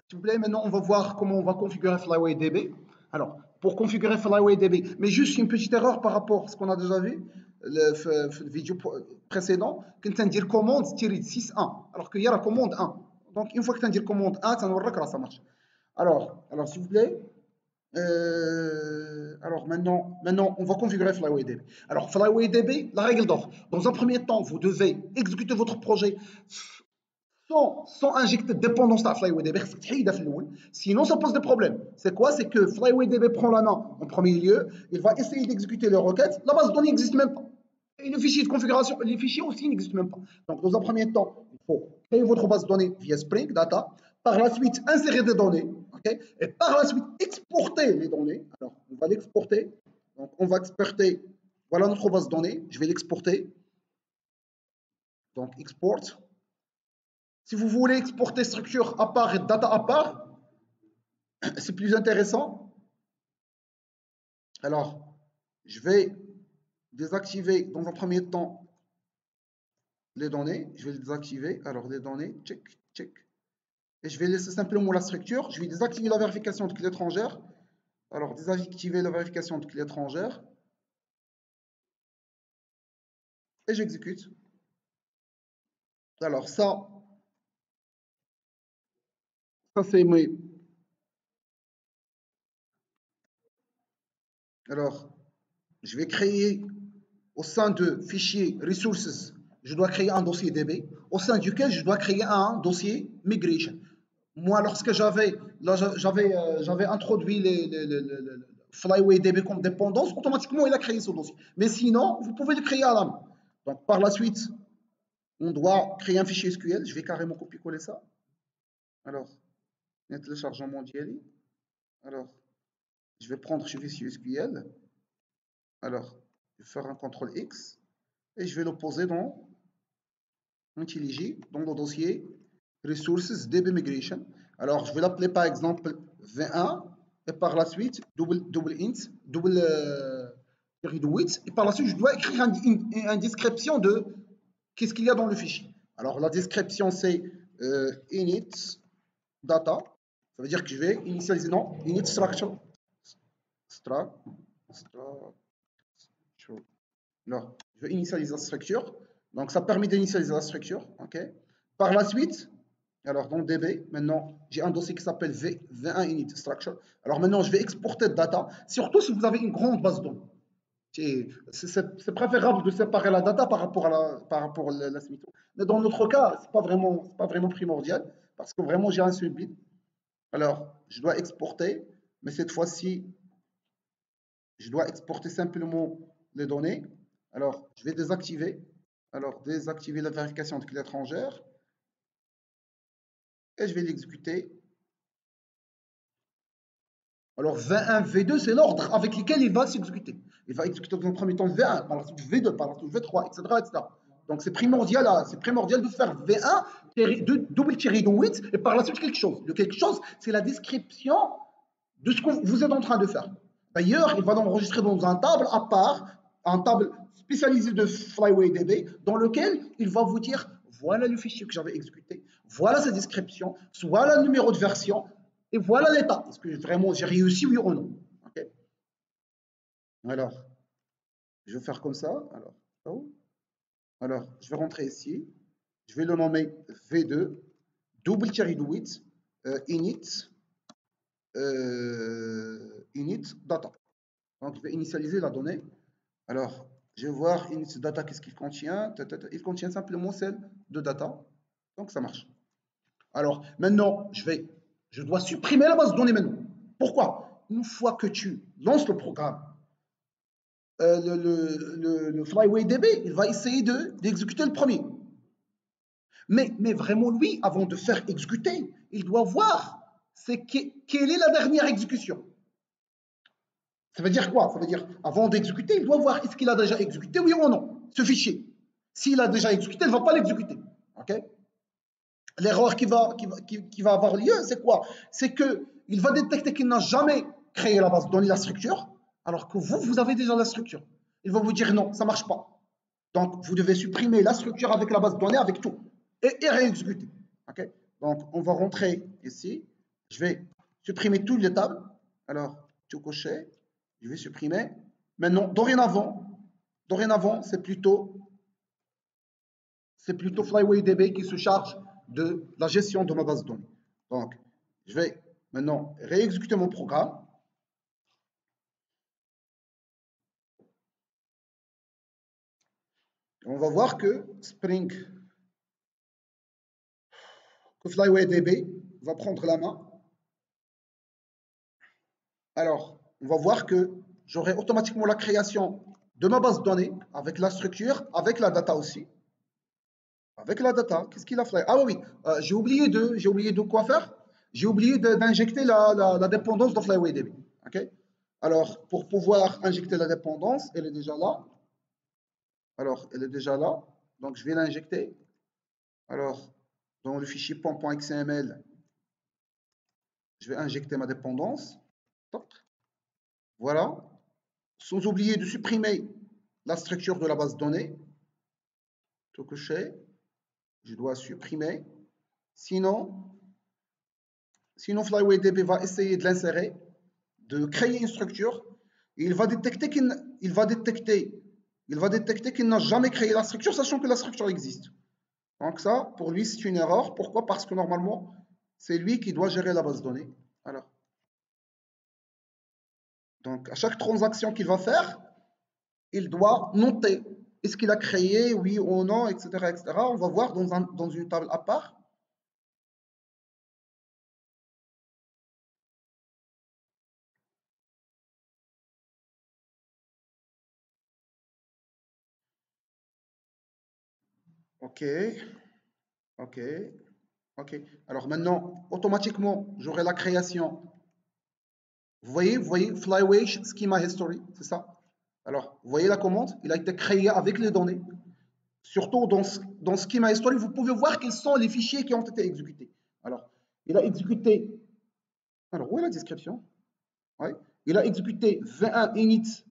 S'il vous plaît, maintenant, on va voir comment on va configurer FlyWayDB. Alors, pour configurer FlyWayDB, mais juste une petite erreur par rapport à ce qu'on a déjà vu le vidéo précédent, quand on dit commande 6.1, alors qu'il y a la commande 1. Donc, une fois que tu dit commande 1, ça nous verra ça marche. Alors s'il vous plaît, alors maintenant, on va configurer FlyWayDB. Alors, FlyWayDB, la règle d'or. Dans un premier temps, vous devez exécuter votre projet sans injecter de dépendance à FlyWayDB. Sinon, ça pose des problèmes. C'est quoi? C'est que FlyWayDB prend la main en premier lieu, il va essayer d'exécuter les requêtes. La base de données n'existe même pas. Et le fichier de configuration, les fichiers aussi n'existent même pas. Donc, dans un premier temps, il faut créer votre base de données via Spring Data. Par la suite, insérer des données. Okay, et par la suite, exporter les données. Alors, on va l'exporter. Donc, on va exporter. Voilà notre base de données. Je vais l'exporter. Donc, export. Si vous voulez exporter structure à part et data à part, c'est plus intéressant. Alors, je vais désactiver dans un premier temps les données. Je vais les désactiver. Alors, les données, check, check. Et je vais laisser simplement la structure. Je vais désactiver la vérification de clé étrangère. Alors, désactiver la vérification de clé étrangère. Et j'exécute. Alors, ça c'est mes. Alors, je vais créer au sein de fichier resources, je dois créer un dossier DB, au sein duquel je dois créer un dossier migration. Moi, lorsque j'avais introduit le FlyWayDB comme dépendance, automatiquement, il a créé ce dossier. Mais sinon, vous pouvez le créer à la main. Donc, par la suite, on doit créer un fichier SQL. Je vais carrément copier-coller ça. Alors, le téléchargement d'ILI. Alors, je vais prendre ce fichier SQL. Alors, je vais faire un CTRL X et je vais le poser dans IntelliJ, dans le dossier Resources DB Migration. Alors, je vais l'appeler par exemple V1 et par la suite double int, double de width, et par la suite je dois écrire une description de qu'est-ce qu'il y a dans le fichier. Alors, la description c'est init data, ça veut dire que je vais initialiser, non, init structure. Alors, je vais initialiser la structure. Donc, ça permet d'initialiser la structure. Okay. Par la suite, alors dans DB, maintenant, j'ai un dossier qui s'appelle V1 init structure. Alors maintenant, je vais exporter de data, surtout si vous avez une grande base de données. C'est préférable de séparer la data par rapport à la SMITO. Mais dans notre cas, ce n'est pas vraiment primordial parce que vraiment, j'ai un seul bit. Alors, je dois exporter, mais cette fois-ci, je dois exporter simplement les données. Alors, je vais désactiver. Alors, désactiver la vérification de clé étrangère. Et je vais l'exécuter. Alors, V1, V2, c'est l'ordre avec lequel il va s'exécuter. Il va exécuter dans un premier temps V1, par la suite V2, par la suite V3, etc. etc. Donc, c'est primordial de faire V1, double tiré de 8, et par la suite quelque chose. Le quelque chose, c'est la description de ce que vous êtes en train de faire. D'ailleurs, il va l'enregistrer dans un table à part, un table spécialisé de FlyWayDB, dans lequel il va vous dire voilà le fichier que j'avais exécuté, voilà sa description, voilà le numéro de version, et voilà l'état. Est-ce que vraiment j'ai réussi, oui ou non? Okay. Alors, je vais faire comme ça. Alors, je vais rentrer ici. Je vais le nommer V2, double tiré de 8, init, init data. Donc, je vais initialiser la donnée. Alors, je vais voir init data, qu'est-ce qu'il contient. Il contient simplement celle de data. Donc, ça marche. Alors, maintenant, je dois supprimer la base de données maintenant. Pourquoi? Une fois que tu lances le programme, le FlyWayDB, il va essayer d'exécuter le premier. Mais vraiment, lui, avant de faire exécuter, il doit voir quelle est la dernière exécution. Ça veut dire quoi? Ça veut dire, avant d'exécuter, il doit voir est-ce qu'il a déjà exécuté, oui ou non, ce fichier. S'il a déjà exécuté, il ne va pas l'exécuter. Okay. L'erreur qui va avoir lieu, c'est quoi? C'est qu'il va détecter qu'il n'a jamais créé la base de données, la structure, alors que vous avez déjà la structure. Il va vous dire non, ça ne marche pas. Donc, vous devez supprimer la structure avec la base de données, avec tout, et réexécuter. Okay. Donc, on va rentrer ici. Je vais supprimer toutes les tables. Alors, tout coché. Je vais supprimer. Maintenant, dorénavant, c'est plutôt FlyWayDB qui se charge de la gestion de ma base de données. Donc, je vais maintenant réexécuter mon programme. On va voir que FlyWayDB va prendre la main. Alors, on va voir que j'aurai automatiquement la création de ma base de données avec la structure, avec la data aussi. Avec la data, qu'est-ce qu'il a fait? Ah oui, j'ai oublié de quoi faire. J'ai oublié d'injecter la dépendance de FlyWayDB. Ok. Alors, pour pouvoir injecter la dépendance, elle est déjà là. Alors, elle est déjà là. Donc, je vais l'injecter. Alors, dans le fichier pom.xml, je vais injecter ma dépendance. Voilà. Sans oublier de supprimer la structure de la base de données. Tout coché. Je dois supprimer. Sinon FlyWayDB va essayer de l'insérer, de créer une structure. Et il va détecter qu'il n'a jamais créé la structure, sachant que la structure existe. Donc ça, pour lui, c'est une erreur. Pourquoi? Parce que normalement, c'est lui qui doit gérer la base de données. Alors, donc, à chaque transaction qu'il va faire, il doit noter est-ce qu'il a créé, oui ou non, etc., etc. On va voir dans une table à part. OK, OK, OK. Alors maintenant, automatiquement, j'aurai la création. Vous voyez, Flyway Schema History, c'est ça? Alors, vous voyez la commande, il a été créé avec les données. Surtout dans Schema History, vous pouvez voir quels sont les fichiers qui ont été exécutés. Alors, il a exécuté. Alors, où est la description? Ouais. Il a exécuté v1 init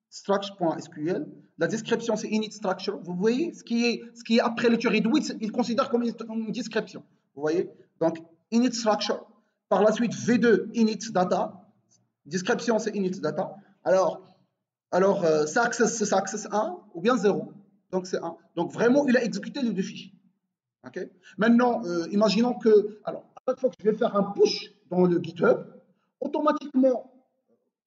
structure.sql. La description, c'est init structure. Vous voyez, ce qui est après le tuerie de width, il considère comme une description. Vous voyez? Donc, init structure. Par la suite, v2 init data. Description, c'est init data. Alors ça access 1 ou bien 0. Donc, c'est 1. Donc, vraiment, il a exécuté les deux fichiers. Okay. Maintenant, imaginons que, alors, à chaque fois que je vais faire un push dans le GitHub, automatiquement,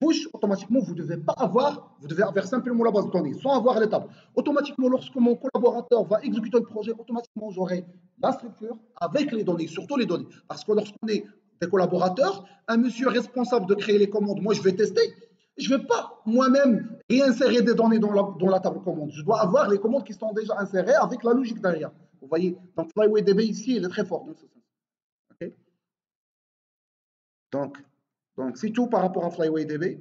vous devez avoir simplement la base de données, sans avoir l'étape. Automatiquement, lorsque mon collaborateur va exécuter le projet, automatiquement, j'aurai la structure avec les données, surtout les données. Parce que lorsqu'on est des collaborateurs, un monsieur responsable de créer les commandes, moi, je vais tester. Je ne vais pas moi-même réinsérer des données dans la table commande. Je dois avoir les commandes qui sont déjà insérées avec la logique derrière. Vous voyez, donc FlyWayDB ici, il est très fort dans ce sens. Okay. Donc c'est tout par rapport à FlyWayDB.